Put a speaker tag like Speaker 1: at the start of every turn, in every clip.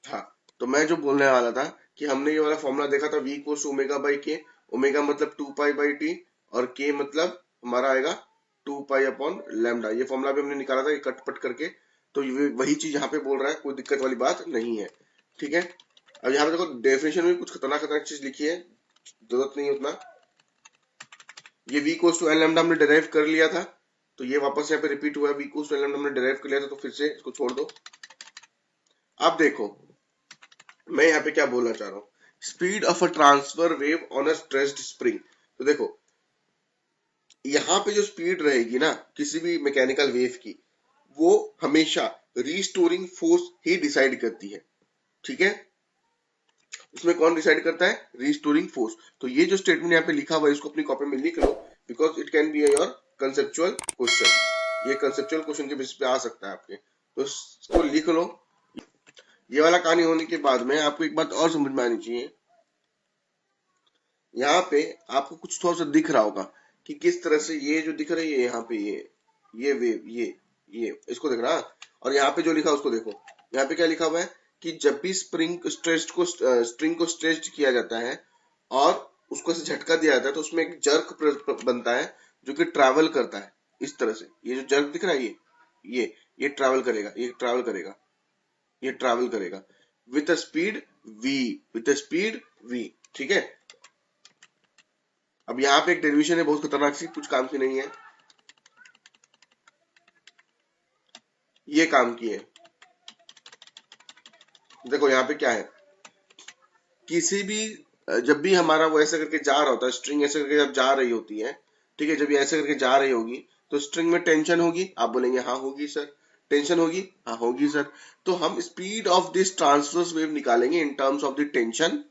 Speaker 1: हाँ, तो मैं जो बोलने वाला था कि हमने ये वाला फॉर्मूला देखा था, v equal to omega by K. Omega मतलब 2 पाई बाई टी, और k मतलब हमारा आएगा 2 पाई अपॉन लैम्डा। ये फॉर्मूला भी हमने निकाला था, ये कट पट करके। तो ये वही चीज यहाँ पे बोल रहा है, कोई दिक्कत वाली बात नहीं है। ठीक है, अब यहाँ पे देखो डेफिनेशन में कुछ खतरनाक खतरनाक चीज लिखी है, जरूरत नहीं है उतना। ये v equal to N lambda हमने डिराइव कर लिया था, तो ये वापस यहाँ पे रिपीट हुआ है। v equal to N lambda हमने डिराइव कर लिया था, तो फिर से इसको छोड़ दो। अब देखो मैं यहाँ पे क्या बोलना चाह रहा हूँ, speed of a transfer wave on a stressed spring. तो देखो यहाँ पे जो स्पीड रहेगी ना किसी भी मैकेनिकल वेव की, वो हमेशा रीस्टोरिंग फोर्स ही डिसाइड करती है। ठीक है, इसमें कौन डिसाइड करता है? Restoring force. तो ये जो स्टेटमेंट यहाँ पे लिखा हुआ है इसको अपनी कॉपी में लिख लो, because it can be your conceptual question. ये कंसेप्चुअल क्वेश्चन के बेसिस पे आ सकता है आपके, तो इसको लिख लो। ये वाला कहानी होने के बाद में आपको एक बात और समझ में आनी चाहिए, यहाँ पे आपको कुछ थोड़ा सा दिख रहा होगा कि किस तरह से ये जो दिख रही है यहाँ पे, ये वेव, ये इसको देख रहा। और यहाँ पे जो लिखा उसको देखो, यहाँ पे क्या लिखा हुआ है कि जब भी स्ट्रिंग को स्ट्रेच्ड किया जाता है और उसको ऐसे झटका दिया जाता है, तो उसमें एक जर्क बनता है जो कि ट्रैवल करता है इस तरह से। ये जो जर्क दिख रहा है, ये ट्रैवल करेगा, ये ट्रैवल करेगा, ये ट्रैवल करेगा with a speed v, with a speed v। ठीक है, अब यहाँ पे एक डेरिवेशन है बहुत खतरनाक सी, कुछ काम की नहीं है, ये काम की है। देखो यहाँ पे क्या है, किसी भी जब भी हमारा वो ऐसे करके जा रहा होता है, स्ट्रिंग ऐसे करके जब जा रही होती है, ठीक है, जब ये ऐसे करके जा रही होगी तो स्ट्रिंग में टेंशन होगी। आप बोलेंगे हाँ होगी सर। टेंशन होगी, हाँ होगी सर। तो हम speed of this transverse wave निकालेंगे in terms of the tension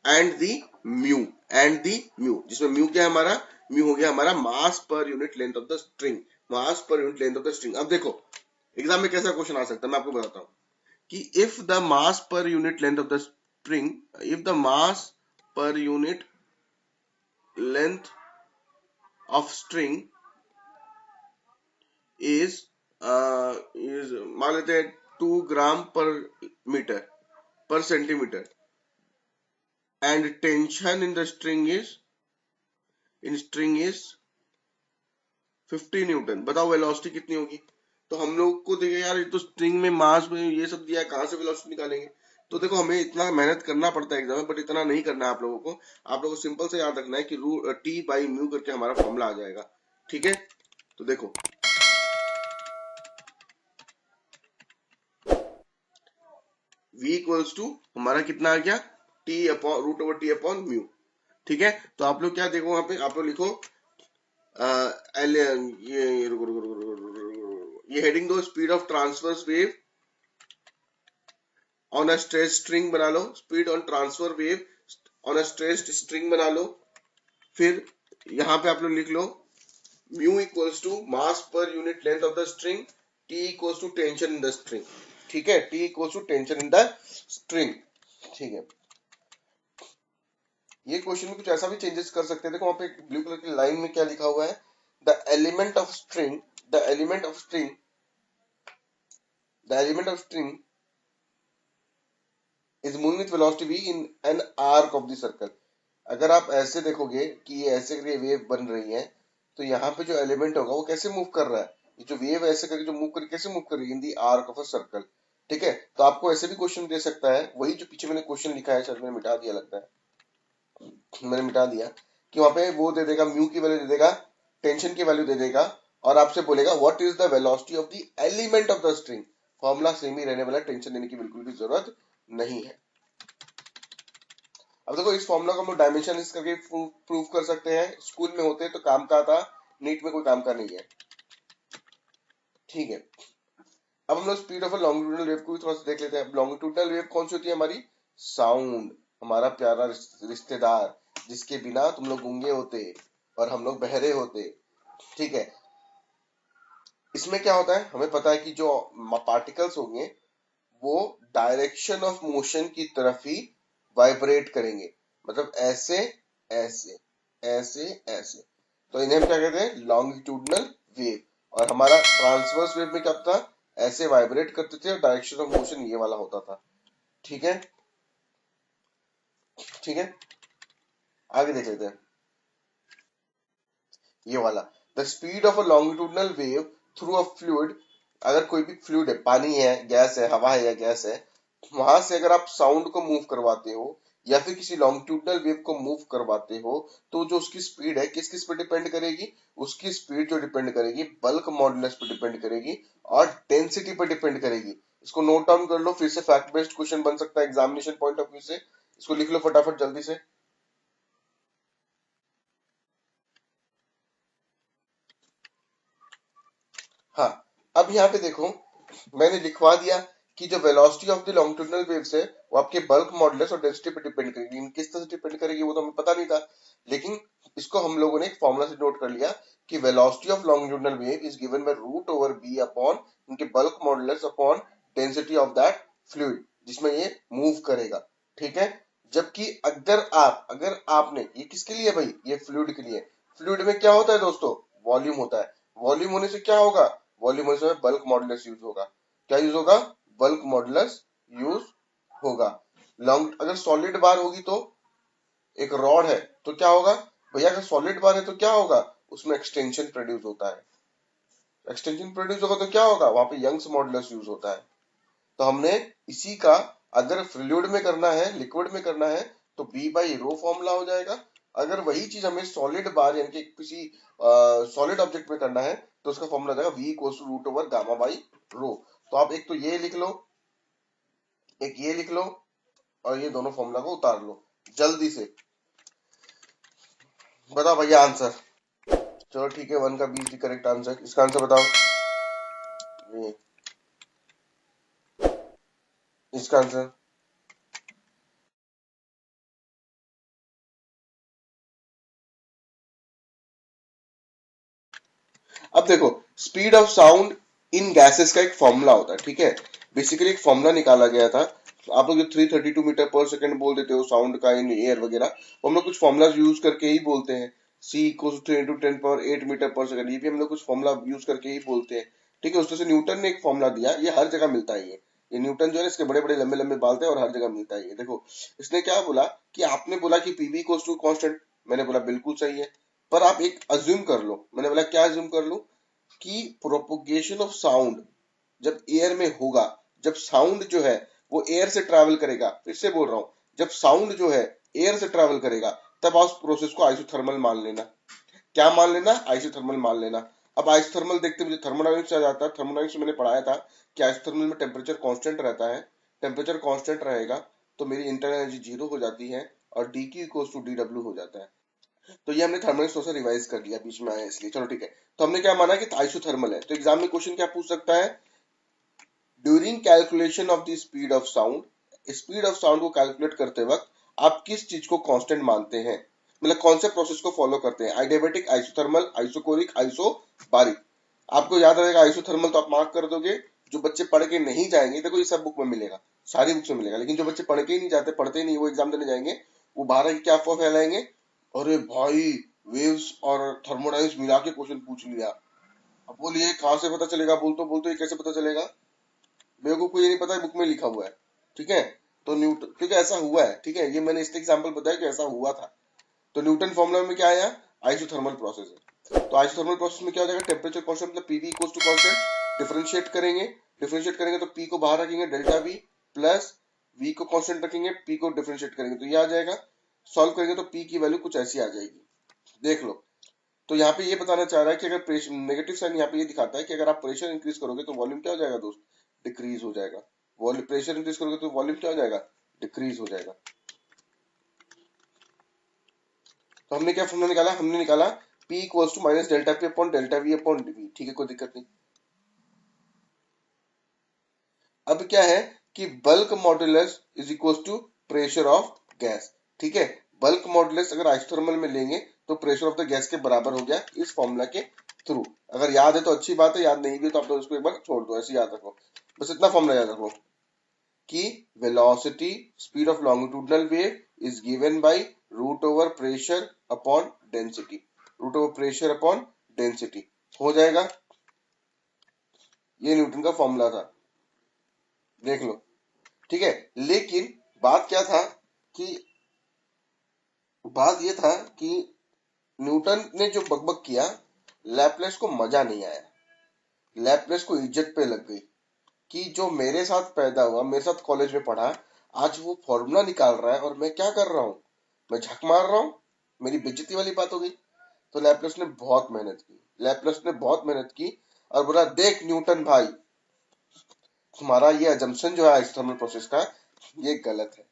Speaker 1: and the mu, जिसमें म्यू क्या है हमारा? म्यू हो गया हमारा mass per unit length of the string, mass per unit length of the string. अब देखो एग्जाम में कैसा क्वेश्चन आ सकता है, मैं आपको बताता हूँ कि if the mass per unit length of the string, if the mass per unit length of string is मान लेते हैं 2 ग्राम पर मीटर पर centimetre, and tension in the string is 50 Newton. बताओ वेलोसिटी कितनी होगी? तो हम लोग को देखिए यार, ये तो स्ट्रिंग में मास में ये सब दिया है, कहां से वेलोसिटी निकालेंगे? तो देखो हमें इतना मेहनत करना पड़ता है एग्जाम में, बट इतना नहीं करना है आप लोगों को। आप लोगों को सिंपल से याद रखना है कि टी बाई म्यू करके हमारा फॉर्मूला आ जाएगा। ठीक है, तो देखो v इक्वल्स टू हमारा कितना आ गया? T upon root over T upon mu. ठीक है, तो आप लोग क्या देखो, वहां पे आप लोग लिखो ये हेडिंग दो, speed of transverse wave on a stressed string बना लो, speed on transfer wave on a stressed string बना लो। फिर यहाँ पे आप लोग लिख लो mu equals to mass per unit length of the string, T equals to tension in the string. ठीक है, T equals to tension in the string. ठीक है, ये क्वेश्चन में कुछ ऐसा भी चेंजेस कर सकते हैं। देखो वहां पे ब्लू कलर की लाइन में क्या लिखा हुआ है, the element of string, the element of string, the element of string is moving with velocity v in an arc of the circle. अगर आप ऐसे देखोगे कि ये ऐसे करके वेव बन रही है, तो यहाँ पे जो एलिमेंट होगा वो कैसे मूव कर रहा है? ये जो वेव ऐसे करके जो मूव कर कैसे मूव कर रही है? इन दी आर्क ऑफ अ सर्कल। ठीक है, तो आपको ऐसे भी क्वेश्चन दे सकता है, वही जो पीछे मैंने क्वेश्चन लिखा है, शायद मैंने मिटा दिया लगता है, मैंने मिटा दिया, कि वहां पे वो दे देगा म्यू की वैल्यू दे देगा, टेंशन की वैल्यू दे देगा, और आपसे बोलेगा what is the velocity of the element of the string. Formula same ही रहने वाला, टेंशन देने की बिल्कुल भी जरूरत नहीं है। अब देखो इस फॉर्मूला को हम लोग डायमेंशन इस करके प्रूव कर सकते हैं, स्कूल में होते तो काम का था, नीट में कोई काम का नहीं है। ठीक है, अब हम लोग speed of a longitudinal wave को भी थोड़ा सा देख लेते हैं। लॉन्गिट्यूडनल वेव कौन सी होती है हमारी? साउंड, हमारा प्यारा रिश्तेदार, जिसके बिना तुम लोग गूंगे होते और हम लोग बहरे होते। ठीक है, इसमें क्या होता है, हमें पता है कि जो पार्टिकल्स होंगे वो डायरेक्शन ऑफ मोशन की तरफ ही वाइब्रेट करेंगे, मतलब ऐसे ऐसे ऐसे ऐसे। तो इन्हें हम क्या कहते हैं? Longitudinal wave. और हमारा ट्रांसवर्स वेव में क्या था? ऐसे वाइब्रेट करते थे और डायरेक्शन ऑफ मोशन ये वाला होता था। ठीक है, ठीक है, आगे देख लेते हैं ये वाला। The speed of a longitudinal wave through a fluid, अगर कोई भी फ्लूइड है, पानी है, गैस है, हवा है या गैस है, वहां से अगर आप साउंड को मूव करवाते हो या फिर किसी लॉन्गिट्यूडनल वेव को मूव करवाते हो, तो जो उसकी स्पीड है किस किस पे डिपेंड करेगी? उसकी स्पीड जो डिपेंड करेगी बल्क मॉडुलस पे डिपेंड करेगी और डेंसिटी पे डिपेंड करेगी। इसको नोट डाउन कर लो, फिर से फैक्ट बेस्ड क्वेश्चन बन सकता है एग्जामिनेशन पॉइंट ऑफ व्यू से। इसको लिख लो फटाफट जल्दी से। हाँ, अब यहाँ पे देखो, मैंने लिखवा दिया कि जो velocity of the longitudinal waves है वो आपके बल्क मॉडुलस और डेंसिटी पे डिपेंड करेगी। इन किस तरह से डिपेंड करेगी वो तो हमें पता नहीं था, लेकिन इसको हम लोगों ने एक फॉर्मूला से नोट कर लिया कि velocity of longitudinal wave is given by root over B upon इनके bulk modulus upon density of that fluid जिसमें ये मूव करेगा। ठीक है, जबकि अगर आपने ये किसके लिए भाई, ये फ्लूइड के लिए। फ्लूइड में क्या होता है दोस्तों? वॉल्यूम होता है। वॉल्यूम होने से क्या होगा? वॉल्यूम होने से बल्क मॉडुलस यूज होगा। क्या यूज होगा? बल्क मॉडुलस यूज होगा। लॉन्ग अगर सॉलिड बार होगी तो एक रॉड है तो क्या होगा भैया? अगर सॉलिड बार है तो क्या होगा? उसमें एक्सटेंशन प्रोड्यूस होता है। एक्सटेंशन प्रोड्यूस होगा तो क्या होगा? वहां पे यंग्स मॉडुलस यूज होता है। तो हमने इसी का अगर फ्लूइड में करना है, लिक्विड में करना है, तो बी बाई रो फॉर्मूला हो जाएगा। अगर वही चीज हमें सॉलिड बार यानी कि किसी सॉलिड ऑब्जेक्ट में करना है तो उसका फॉर्मूला जाएगा V equals to root over gamma by rho. तो आप एक तो ये लिख लो, एक ये लिख लो, और ये दोनों फॉर्मूला को उतार लो जल्दी से। बताओ भैया आंसर। चलो ठीक है, 1 का 20 करेक्ट आंसर। इसका आंसर बताओ। ये इसका आंसर। अब देखो, speed of sound in gases का एक फॉर्मूला होता है। ठीक है, बेसिकली एक फॉर्मूला निकाला गया था। आप लोग जो 332 मीटर पर सेकंड बोल देते हो साउंड का इन एयर वगैरह, वो हम लोग कुछ फॉर्मूला यूज करके ही बोलते हैं। सी इक्वल टू 10 मीटर पर सेकंड, ये भी हम लोग कुछ फॉर्मूला यूज करके ही बोलते हैं। ठीक है, उसमें से न्यूटन ने एक फॉर्मूला दिया, ये हर जगह मिलता है। ये न्यूटन जो है इसके बड़े बड़े लंबे लंबे बाल थे और हर जगह मिलता है। ये देखो, इसने क्या बोला कि आपने बोला कि पीवी इक्वल टू कांस्टेंट, मैंने बोला बिल्कुल सही है। पर आप एक अज्यूम कर लो, मैंने बोला क्या अज्यूम कर लो? कि प्रोपोगेशन ऑफ साउंड जब एयर में होगा, जब साउंड जो है वो एयर से ट्रैवल करेगा, फिर से बोल रहा हूं, जब साउंड जो है एयर से ट्रैवल करेगा, तब आप उस प्रोसेस को आइसोथर्मल मान लेना। क्या मान लेना? आइसोथर्मल मान लेना। अब आइसोथर्मल देखते मुझे थर्मोडायनामिक्स आ जाता है। थर्मोडायनामिक्स में मैंने पढ़ाया था कि आइसोथर्मल में टेम्परेचर कांस्टेंट रहता है। टेम्परेचर कांस्टेंट रहेगा तो मेरी इंटरनल एनर्जी जीरो हो जाती है और D Q equals to D W हो जाता है। तो ये हमने थर्मल थोड़ा सा रिवाइज कर लिया, बीच में आया इसलिए। चलो ठीक है, तो हमने क्या माना कि आइसोथर्मल है। तो एग्जाम में क्वेश्चन क्या पूछ सकता है? During calculation of the speed of sound, speed of sound को कैलकुलेट करते वक्त आप किस चीज को कांस्टेंट मानते हैं? मतलब कौन से प्रोसेस को फॉलो करते हैं? आइडियाबैटिक, आइसोथर्मल, आइसोकोरिक, आइसोबारिक। आपको याद रहेगा आइसोथर्मल तो आप मार्क कर दोगे। जो बच्चे पढ़ के नहीं जाएंगे, देखो ये सब बुक में मिलेगा, सारी बुक्स में मिलेगा, लेकिन जो बच्चे पढ़ के ही नहीं जाते, पढ़ते ही नहीं, वो एग्जाम देने जाएंगे, वो बाहर की क्या अफवाह फैलाएंगे, अरे भाई वेव्स और थर्मोडाइनमिक्स मिला के क्वेश्चन पूछ लिया। अब बोलिए कहां से पता चलेगा? बोलते बोलते ये कैसे पता चलेगा? बेवकूफ को ये नहीं पता है बुक में लिखा हुआ है। ठीक है, तो न्यूटन, क्योंकि ऐसा हुआ है। ठीक है, ये मैंने इसलिए एग्जांपल बताया कि ऐसा हुआ था। तो न्यूटन फॉर्मूला में क्या आया? आइसोथर्मल प्रोसेस है। तो आइसोथर्मल प्रोसेस में क्या हो जाएगा? टेम्परेचर कांस्टेंट मतलब PV equals to constant, differentiate करेंगे तो पी को बाहर रखेंगे, डेल्टा वी प्लस वी को कांस्टेंट रखेंगे, पी को डिफरेंशिएट करेंगे तो ये आ जाएगा। सॉल्व करेंगे तो पी की वैल्यू कुछ ऐसी आ जाएगी। देख लो, तो यहाँ पे ये बताना चाह रहा है कि अगर प्रेशर, नेगेटिव साइन यहाँ पे ये दिखाता है कि अगर आप प्रेशर इंक्रीज करोगे तो वॉल्यूम क्या हो जाएगा दोस्त? डिक्रीज हो जाएगा। वॉल्यूम, प्रेशर इंक्रीज करोगे तो वॉल्यूम क्या हो जाएगा? डिक्रीज हो जाएगा। तो हमने क्या फॉर्मूला निकाला? हमने निकाला P equals to minus delta P upon delta V upon V. ठीक है, कोई दिक्कत नहीं। अब क्या है कि bulk modulus is equals to pressure of gas. ठीक है, बल्क मॉडुलस अगर आइसोथर्मल में लेंगे तो प्रेशर ऑफ द गैस के बराबर हो गया इस फॉर्मूला के थ्रू। अगर याद है तो अच्छी बात है, याद नहीं भी तो आप तो उसको एक बार छोड़ दो, ऐसे याद रखो। बस इतना फॉर्मूला याद रखो कि velocity, speed of longitudinal wave is given by root over pressure upon density. Root over pressure upon density हो जाएगा। ये न्यूटन का फॉर्मूला था, देख लो। ठीक है। लेकिन बात क्या था कि बात ये था कि न्यूटन ने जो बकबक किया, लैपलेस को मजा नहीं आया, लैपलेस को इज्जत पे लग गई कि जो मेरे साथ पैदा हुआ, मेरे साथ कॉलेज में पढ़ा, आज वो फॉर्मूला निकाल रहा है और मैं क्या कर रहा हूँ, मैं झक मार रहा हूँ, मेरी बेइज्जती वाली बात हो गई। तो लैपलेस ने बहुत मेहनत की, लैपलेस ने बहुत मेहनत की और बोला, देख न्यूटन भाई, तुम्हारा ये अजम्पशन जो है एक्सटर्नल प्रोसेस का, ये गलत है,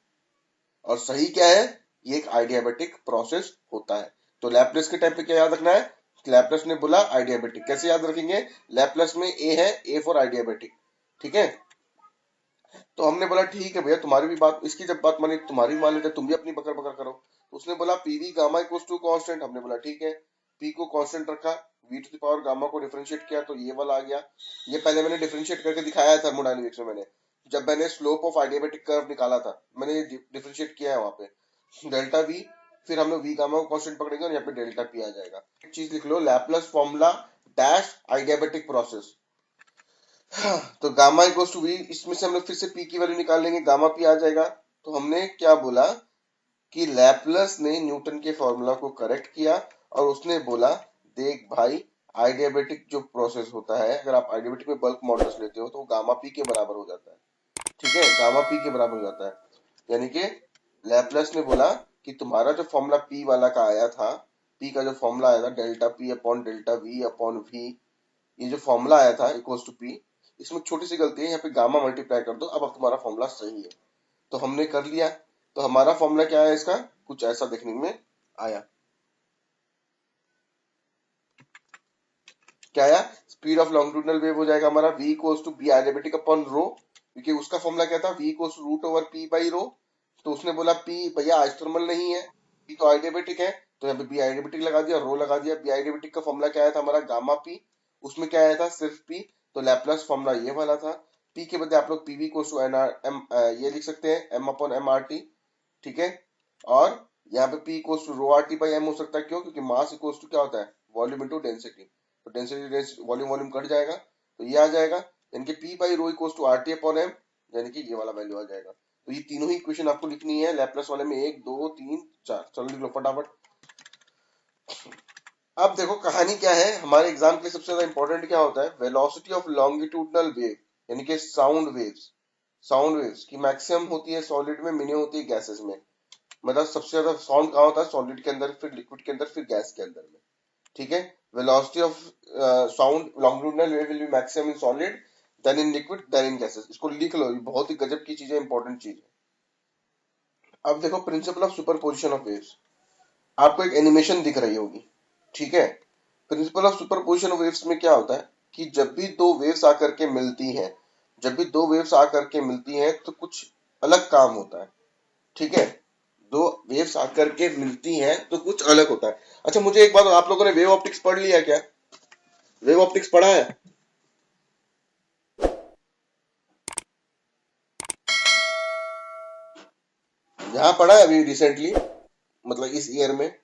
Speaker 1: और सही क्या है, ये एक आइडियाबेटिक प्रोसेस होता है। तो लैपलेस के टाइम पे क्या याद रखना है, लैपलेस ने बोला आइडियाबेटिक, कैसे याद रखेंगे, लैपलेस में ए है, ए फॉर आइडियाबेटिक, ठीक है। तो हमने बोला ठीक है भैया, तुम्हारी भी बात, इसकी जब बात मानी तुम्हारी भी मान लेते, तुम भी अपनी बकर बकर करो। तो उसने बोला PV gamma equals to constant, हमने बोला ठीक है, पी को कांस्टेंट रखा, V to the power gamma को डिफरेंशिएट किया तो ये वाला आ गया। ये पहले मैंने डिफरेंशिएट करके दिखाया है थर्मोडायनेमिक्स में, मैंने जब मैंने स्लोप ऑफ आइडियाबेटिक कर्व निकाला था, मैंने डिफरेंशिएट किया है वहां पे डेल्टा वी, फिर हम लोग वी गामा को कांस्टेंट पकड़ेंगे और यहाँ पे डेल्टा पी आ जाएगा। एक चीज लिख लो, लैपलेस फॉर्मूला डैश आइडियाबेटिक प्रोसेस। हाँ, तो गामा इक्वल्स टू वी, इसमें से हम लोग फिर से पी की वैल्यू निकाल लेंगे, गामा पी आ जाएगा। तो हमने क्या बोला कि लैपलेस ने न्यूटन के फॉर्मूला को करेक्ट किया और उसने बोला, देख भाई, आइडियाबेटिक जो प्रोसेस होता है, अगर आप आइडियाबेटिक में बल्क मॉडल्स लेते हो तो वो गामा पी के बराबर हो जाता है, ठीक है, गामा पी के बराबर हो जाता है। यानी कि लैपलेस ने बोला कि तुम्हारा जो फॉर्मूला पी वाला का आया था, पी का जो फॉर्मूला आया था delta P upon delta V upon V, ये जो फॉर्मूला आया था इक्वल्स टू पी, इसमें छोटी सी गलती है, यहाँ पे गामा मल्टीप्लाई कर दो, अब तुम्हारा फॉर्मूला सही है। तो हमने कर लिया। तो हमारा फॉर्मूला क्या है इसका, कुछ ऐसा देखने में आया, क्या आया, स्पीड ऑफ लॉन्गिट्यूडनल वेव हो जाएगा हमारा v equals to B adiabatic upon rho, क्योंकि उसका फॉर्मूला क्या था, v equals to root over p by rho. तो उसने बोला p भैया आइसोथर्मल नहीं है, p तो आइडियाबेटिक है, तो यहाँ पे बी आइडियाबेटिक लगा दिया, रो लगा दिया। बी आइडियाबेटिक का फॉर्मूला क्या आया था हमारा, गामा p, उसमें क्या आया था, सिर्फ p। तो लैपलेस फॉर्मूला ये वाला था। p के बदले आप लोग pv equals to N R M, ये लिख सकते हैं m upon M R T, ठीक है। और यहाँ पे p equals to rho R T by M हो सकता है, क्यों, क्योंकि मास इक्वल्स टू क्या होता है, वॉल्यूम इनटू डेंसिटी, तो डेंसिटी वॉल्यूम वॉल्यूम कट जाएगा, तो ये आ जाएगा, यानी कि p by rho equals to R T upon M, यानी कि ये वाला वैल्यू आ जाएगा। तो ये तीनों ही इक्वेशन आपको लिखनी है लैपलेस वाले में, 1 2 3 4, चलो लिख लो फटाफट। अब देखो कहानी क्या है, हमारे एग्जाम के लिए सबसे ज्यादा इंपॉर्टेंट क्या होता है, वेलोसिटी ऑफ लॉन्गिट्यूडनल वेव, यानी कि साउंड वेव्स। साउंड वेव्स की मैक्सिमम होती है सॉलिड में, मिनिमम होती है गैसेस में। मतलब सबसे ज्यादा साउंड कहाँ होता है, सॉलिड के अंदर, फिर लिक्विड के अंदर, फिर गैस के अंदर में, ठीक है। Velocity of sound longitudinal wave will be maximum in solid, then in liquid, then in gases. इसको लिख लो, ये बहुत ही गजब की चीज है, इंपॉर्टेंट चीज है। अब देखो principle of superposition of waves, आपको एक एनिमेशन दिख रही होगी, ठीक है। Principal of superposition of waves में क्या होता है कि जब भी दो वेव्स आकर के मिलती हैं, जब भी दो वेव्स आकर के मिलती हैं तो कुछ अलग काम होता है, ठीक है। दो वेव्स आकर के मिलती हैं तो कुछ अलग होता है। अच्छा मुझे एक बात, आप लोगों ने वेव ऑप्टिक्स पढ़ लिया क्या, वेव ऑप्टिक्स पढ़ा है, यहाँ पढ़ा है अभी रिसेंटली, मतलब इस ईयर में,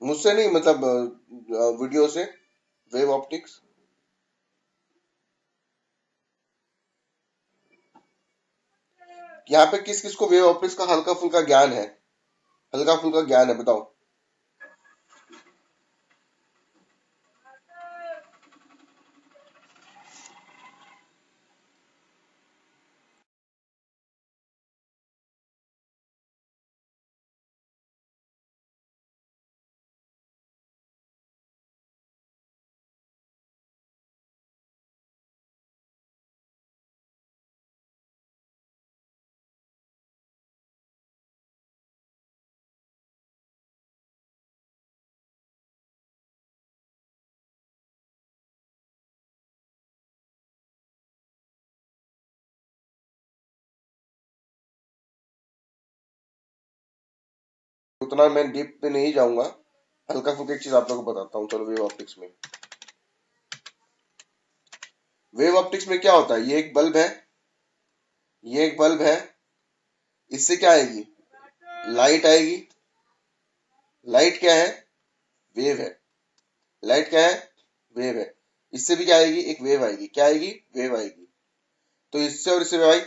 Speaker 1: मुझसे नहीं, मतलब वीडियो से, वेव ऑप्टिक्स। यहाँ पे किस किस को वेव ऑप्टिक्स का हल्का फुल्का ज्ञान है, हल्का फुल्का ज्ञान है, बताओ। उतना मैं डीप पे नहीं जाऊंगा, हल्का फुल्का एक चीज आप लोगों को बताता हूँ, चलो। वेव ऑप्टिक्स में, वेव ऑप्टिक्स में क्या होता है, ये एक बल्ब है, ये एक बल्ब है, इससे क्या आएगी, लाइट आएगी। लाइट क्या है, वेव है। लाइट क्या है, वेव है। इससे भी क्या आएगी, एक वेव आएगी, क्या आएगी, वेव आएगी। तो इससे और इससे भाई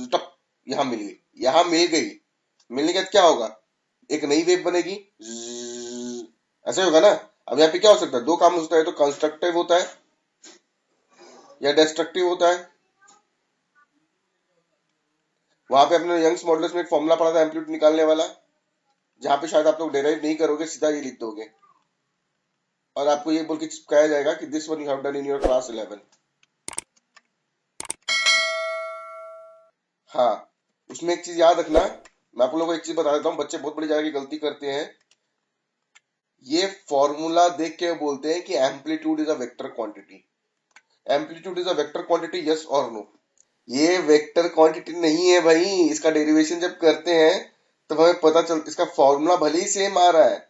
Speaker 1: टप यहां मिल गई, यहां मिल गई। मिलने के बाद क्या होगा, एक नई वेव बनेगी, ऐसे होगा ना। अब यहाँ पे क्या हो सकता है, दो काम हो सकता है, तो कंस्ट्रक्टिव होता है या डिस्ट्रक्टिव होता है। वहां पे अपने यंग्स मॉडल्स में एक फॉर्मूला पढ़ा था एम्पलीट्यूड निकालने वाला, जहां पे शायद आप लोग डेराइव नहीं करोगे, सीधा ये लिख दोगे और आपको ये बोल के चिपकाया जाएगा कि this one you have done in your class 11। हाँ, उसमें एक चीज याद रखना, मैं आप लोगों को एक चीज बता देता हूँ, बच्चे बहुत बड़ी जगह की गलती करते हैं। ये फॉर्मूला देख के बोलते हैं कि amplitude is a vector quantity. Amplitude is a vector quantity, yes और नो? ये वेक्टर क्वांटिटी नहीं है भाई। इसका डेरिवेशन जब करते हैं तो हमें पता चलता, इसका फॉर्मूला भले ही सेम आ रहा है,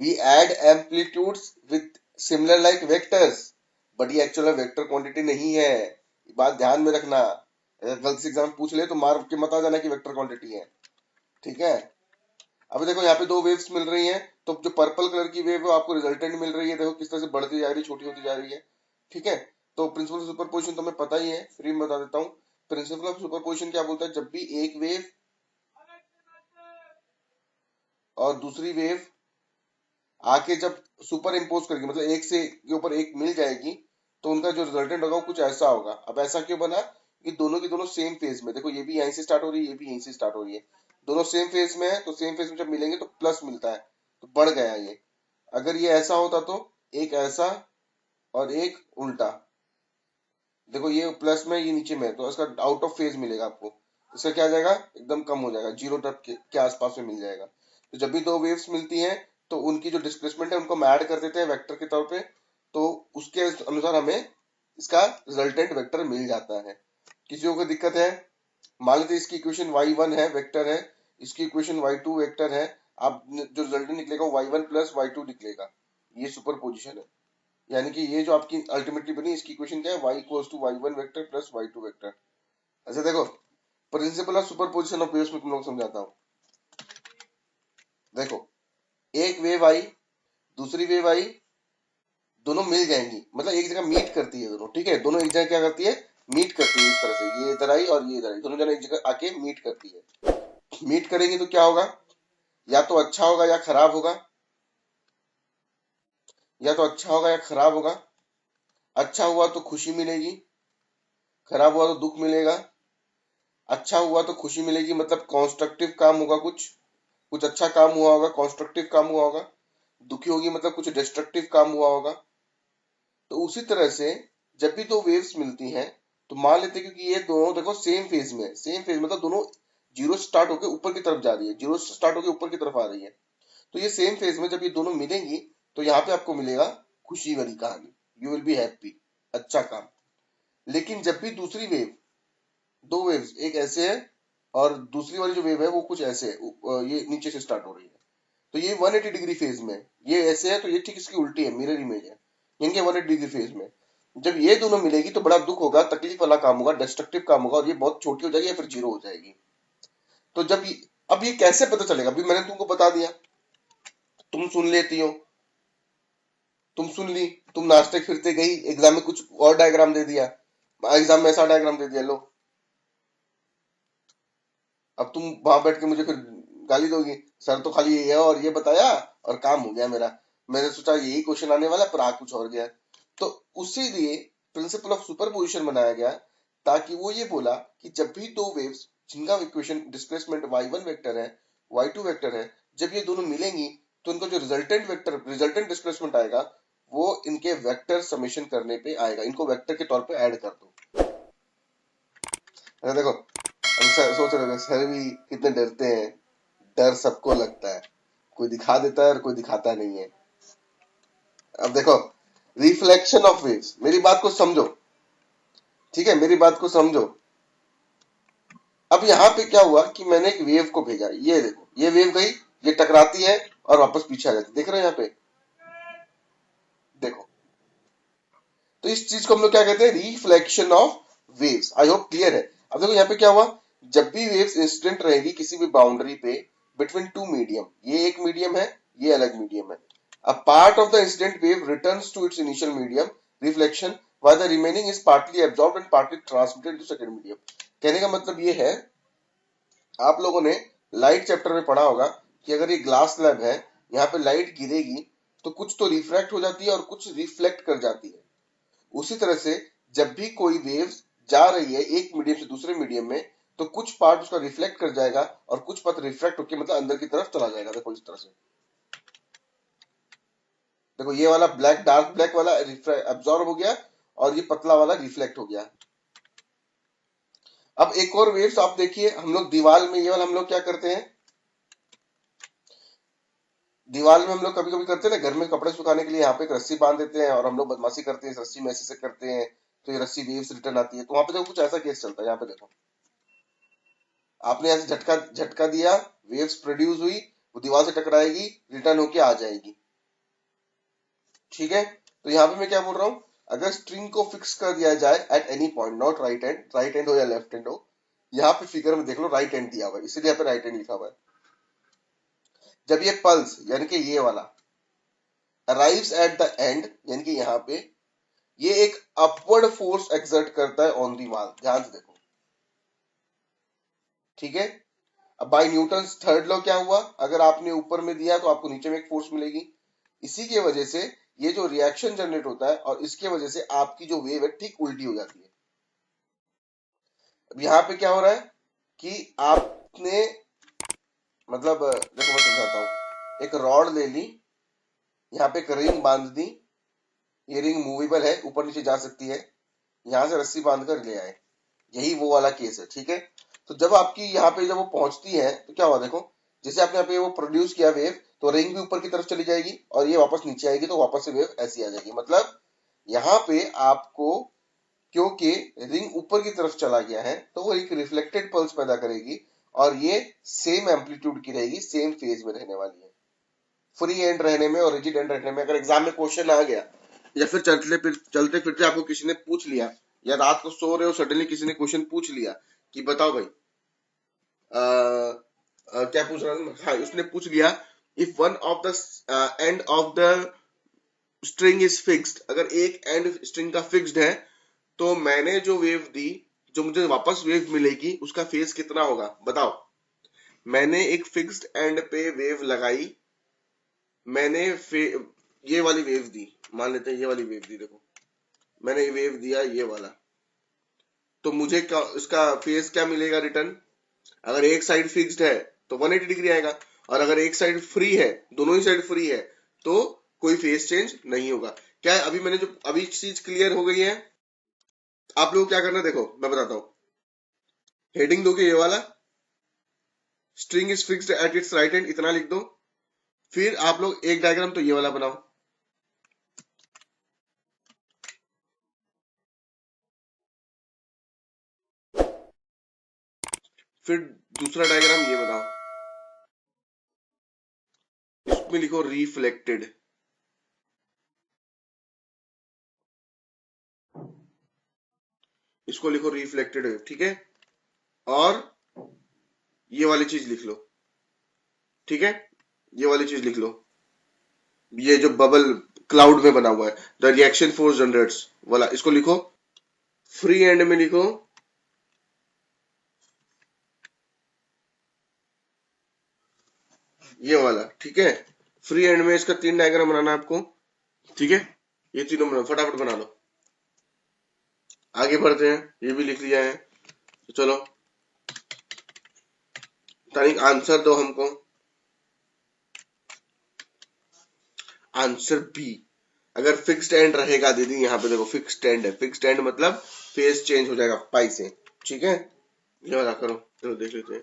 Speaker 1: we add amplitudes with similar like vectors, but ये एक्चुअल वेक्टर क्वांटिटी नहीं है। ये बात ध्यान में रखना, अगर गलती से एग्जाम पूछ ले तो मार के मत आ जाना कि वेक्टर क्वांटिटी है, ठीक है। अब देखो यहाँ पे दो वेव्स मिल रही हैं, तो जो पर्पल कलर की वेव है आपको रिजल्टेंट मिल रही है, देखो किस तरह से बढ़ती जा रही है, छोटी होती जा रही है, ठीक है। तो प्रिंसिपल ऑफ सुपरपोजिशन तो हमें पता ही है, फ्री में बता देता हूँ। प्रिंसिपल ऑफ सुपरपोजिशन क्या बोलता है, जब भी एक वेव और दूसरी वेव आके जब सुपर इम्पोज करेगी, मतलब एक से के ऊपर एक मिल जाएगी, तो उनका जो रिजल्टेंट होगा वो कुछ ऐसा होगा। अब ऐसा क्यों बना कि दोनों की दोनों सेम फेज में, देखो ये भी यहीं से स्टार्ट हो रही है, ये भी यहीं से स्टार्ट हो रही है, दोनों सेम फेज में है, तो सेम फेज में जब मिलेंगे तो प्लस मिलता है, तो बढ़ गया ये। अगर ये ऐसा होता तो एक ऐसा और एक उल्टा, देखो ये प्लस में ये नीचे में है, तो इसका आउट ऑफ फेज मिलेगा आपको, इसका क्या आ जाएगा, एकदम कम हो जाएगा, जीरो तक के आसपास में मिल जाएगा। तो जब भी दो वेव्स मिलती हैं तो उनकी जो डिस्प्लेसमेंट है उनको हम ऐड कर देते हैं वेक्टर के तौर पे, तो उसके अनुसार हमें इसका रिजल्टेंट वेक्टर मिल जाता है। किसी को कोई दिक्कत है? मान लेते इसकी इक्वेशन y1 है, वेक्टर है, इसकी इक्वेशन y2 वेक्टर है, आप जो रिजल्टेंट निकलेगा y1 प्लस y2 निकलेगा, ये सुपर पोजिशन है। यानी कि ये जो आपकी अल्टीमेटली बनी, इसकी इक्वेशन क्या है, y equals to y1 vector plus y2 vector. अच्छा देखो, principle of superposition of waves में तुम लोग समझाता हूँ। देखो, एक वेव आई, दूसरी वेव आई, दोनों मिल जाएंगी, मतलब एक जगह मीट करती है दोनों, ठीक है, दोनों एक जगह क्या करती है, मीट करती है। इस तरह से ये इधर आई और ये इधर आई, दोनों जगह एक जगह आके मीट करती है। मीट करेंगी तो क्या होगा, या तो अच्छा होगा या खराब होगा, या तो अच्छा होगा या खराब होगा। अच्छा हुआ तो खुशी मिलेगी, खराब हुआ तो दुख मिलेगा। अच्छा हुआ तो खुशी मिलेगी, मतलब कॉन्स्ट्रक्टिव काम होगा, कुछ कुछ अच्छा काम हुआ होगा, कॉन्स्ट्रक्टिव काम हुआ होगा। दुखी होगी मतलब कुछ डिस्ट्रक्टिव काम हुआ होगा। तो उसी तरह से जब भी दो वेव्स मिलती हैं, तो मान लेते हैं क्योंकि ये दोनों देखो सेम फेज में है, सेम फेज मतलब दोनों जीरो से स्टार्ट होकर ऊपर की तरफ जा रही है, जीरो से स्टार्ट होकर ऊपर की तरफ आ रही है, तो ये सेम फेज में जब ये दोनों मिलेंगी तो यहाँ पे आपको मिलेगा खुशी वाली कहानी, यू विल बी हैप्पी, अच्छा काम। लेकिन जब भी दूसरी वेव, दो वेव्स, एक ऐसे है और दूसरी वाली जो वेव है वो कुछ ऐसे है, ये नीचे से स्टार्ट हो रही है, तो ये 180 डिग्री फेज में, ये ऐसे है तो ये ठीक इसकी उल्टी है, मिरर इमेज है इनके 180 डिग्री फेज में। जब ये दोनों मिलेगी तो बड़ा दुख होगा, तकलीफ वाला काम होगा, डिस्ट्रक्टिव काम होगा, और ये बहुत छोटी हो जाएगी या फिर जीरो हो जाएगी। तो अब ये कैसे पता चलेगा, अभी मैंने तुमको बता दिया, तुम सुन लेती हो, तुम सुन ली, तुम नाचते फिरते गई एग्जाम में, कुछ और डायग्राम दे दिया, एग्जाम में ऐसा डायग्राम दे दिया, लो अब तुम वहां बैठ के मुझे फिर गाली दोगी, सर तो खाली ये और ये बताया और काम हो गया मेरा, मैंने सोचा यही क्वेश्चन आने वाला पर आ कुछ और गया। तो उसी लिए प्रिंसिपल ऑफ सुपरपोजिशन बनाया गया, ताकि वो ये बोला कि जब भी दो वेव्स जिनका इक्वेशन डिस्प्लेसमेंट y1 वेक्टर है, y2 वेक्टर है, जब ये दोनों मिलेंगी तो उनका जो रिजल्टेंट वेक्टर, रिजल्टेंट डिस्प्लेसमेंट आएगा, वो इनके वेक्टर समेशन करने पे आएगा, इनको वेक्टर के तौर पे ऐड कर दो। देखो, सर सोच रहे सर भी कितने डरते हैं, डर सबको लगता है, कोई दिखा देता है और कोई दिखाता नहीं है। अब देखो, रिफ्लेक्शन ऑफ वेव्स, मेरी बात को समझो, ठीक है, मेरी बात को समझो। अब यहाँ पे क्या हुआ कि मैंने एक वेव को भेजा, ये देखो ये वेव गई, ये टकराती है और वापस पीछे आ जाती है, देख रहे हो यहाँ पे, देखो। तो इस चीज को हम लोग क्या कहते हैं, reflection of waves. I hope clear है। अब देखो यहाँ पे क्या हुआ, जब भी वेव्स इंसिडेंट रहेगी किसी भी बाउंड्री पे बिटवीन टू मीडियम, ये एक मीडियम है, ये अलग मीडियम है, a part of the incident wave returns to its initial medium reflection while the remaining is partly absorbed and partly transmitted to second medium। कहने का मतलब ये है, आप लोगों ने लाइट चैप्टर में पढ़ा होगा कि अगर ये ग्लास स्लैब है, यहाँ पे लाइट गिरेगी तो कुछ तो रिफ्रैक्ट हो जाती है और कुछ रिफ्लेक्ट कर जाती है। उसी तरह से जब भी कोई वेव्स जा रही है एक मीडियम से दूसरे मीडियम में, तो कुछ पार्ट उसका रिफ्लेक्ट कर जाएगा और कुछ पार्ट रिफ्रैक्ट होकर मतलब अंदर की तरफ चला जाएगा। देखो इस तरह से, देखो ये वाला ब्लैक, डार्क ब्लैक वाला एब्जॉर्ब हो गया और ये पतला वाला रिफ्लेक्ट हो गया। अब एक और वेव्स आप देखिए, हम लोग दीवार में, ये वाला हम लोग क्या करते हैं, दीवार में हम लोग कभी कभी करते हैं ना, घर में कपड़े सुखाने के लिए यहाँ पे एक रस्सी बांध देते हैं और हम लोग बदमाशी करते हैं, इस रस्सी में ऐसे से करते हैं तो ये रस्सी वेव्स रिटर्न आती है। तो वहां पे देखो कुछ ऐसा केस चलता है। यहाँ पे देखो, आपने ऐसे झटका झटका दिया, वेव्स प्रोड्यूस हुई, वो दीवार से टकराएगी, रिटर्न होके आ जाएगी। ठीक है, तो यहाँ पे मैं क्या बोल रहा हूँ, अगर स्ट्रिंग को फिक्स कर दिया जाए at any point, not right hand, right hand हो या लेफ्ट हैंड हो, यहाँ पे फिगर में देख लो राइट हैंड दिया हुआ है, इसलिए यहाँ पे राइट हैंड लिखा हुआ है। जब ये पल्स यानी कि ये वाला अराइव्स एट द एंड, यानी कि यहाँ पे ये एक अपवर्ड फोर्स एक्सर्ट करता है ऑन दी वॉल, ध्यान से देखो। ठीक है, अब बाय न्यूटन्स थर्ड लॉ क्या हुआ, अगर आपने ऊपर में दिया तो आपको नीचे में एक फोर्स मिलेगी। इसी की वजह से ये जो रिएक्शन जनरेट होता है और इसके वजह से आपकी जो वेव है ठीक उल्टी हो जाती है। अब यहाँ पे क्या हो रहा है कि आपने मतलब देखो मैं समझाता हूँ, एक रॉड ले ली, यहाँ पे एक रिंग बांध दी, ये रिंग मूवेबल है, ऊपर नीचे जा सकती है, यहाँ से रस्सी बांध कर ले आए, यही वो वाला केस है। ठीक है, तो जब आपकी यहाँ पे जब वो पहुंचती है तो क्या हुआ, देखो जैसे आपने यहाँ पे वो प्रोड्यूस किया वेव, तो रिंग भी ऊपर की तरफ चली जाएगी और ये वापस नीचे आएगी, तो वापस से वेव ऐसी आ जाएगी। मतलब यहाँ पे आपको, क्योंकि रिंग ऊपर की तरफ चला गया है तो वो एक रिफ्लेक्टेड पल्स पैदा करेगी और ये सेम एम्पलीट्यूड की रहेगी, सेम फेज में रहने वाली है। फ्री एंड रहने में और रिजिड एंड रहने में, अगर एग्जाम में क्वेश्चन आ गया या फिर चलते फिरते आपको किसी ने पूछ लिया, या रात को सो रहे हो सडनली किसी ने क्वेश्चन पूछ लिया कि बताओ भाई क्या पूछ रहा था, हाँ उसने पूछ लिया, if one of the end of the string is fixed, अगर एक एंड स्ट्रिंग का फिक्स्ड है तो मैंने जो वेव दी, जो मुझे वापस वेव मिलेगी उसका फेज कितना होगा बताओ। मैंने एक फिक्स्ड एंड पे वेव लगाई, मैंने ये वाली वेव दी, मान लेते हैं ये वाली वेव दी, देखो मैंने ये वेव दिया ये वाला, तो मुझे क्या इसका फेज क्या मिलेगा रिटर्न। अगर एक साइड फिक्स्ड है तो 180 डिग्री आएगा, और अगर एक साइड फ्री है, दोनों ही साइड फ्री है, तो कोई फेज चेंज नहीं होगा। क्या है, अभी मैंने जो अभी चीज क्लियर हो गई है। आप लोग क्या करना, देखो मैं बताता हूँ, हेडिंग दोगे ये वाला, string is fixed at its right and, इतना लिख दो। फिर आप लोग एक डायग्राम तो ये वाला बनाओ, फिर दूसरा डायग्राम ये बताओ, इसमें लिखो रिफ्लेक्टेड, इसको लिखो रिफ्लेक्टेड वेव। ठीक है, और ये वाली चीज लिख लो। ठीक है, ये वाली चीज लिख लो, ये जो बबल क्लाउड में बना हुआ है, द रिएक्शन फोर्स जनरेट्स वाला, इसको लिखो। फ्री एंड में लिखो ये वाला। ठीक है, फ्री एंड में इसका 3 डायग्राम बनाना है आपको। ठीक है, ये तीनों बनाओ, फटाफट बना लो। आगे बढ़ते हैं, ये भी लिख लिया है, तो चलो तारीख आंसर दो हमको। आंसर बी, अगर फिक्स्ड एंड रहेगा दीदी, यहाँ पे देखो फिक्स्ड एंड है, फिक्स्ड एंड मतलब फेज चेंज हो जाएगा पाई से। ठीक है, ये वाला करो, चलो देख लेते हैं।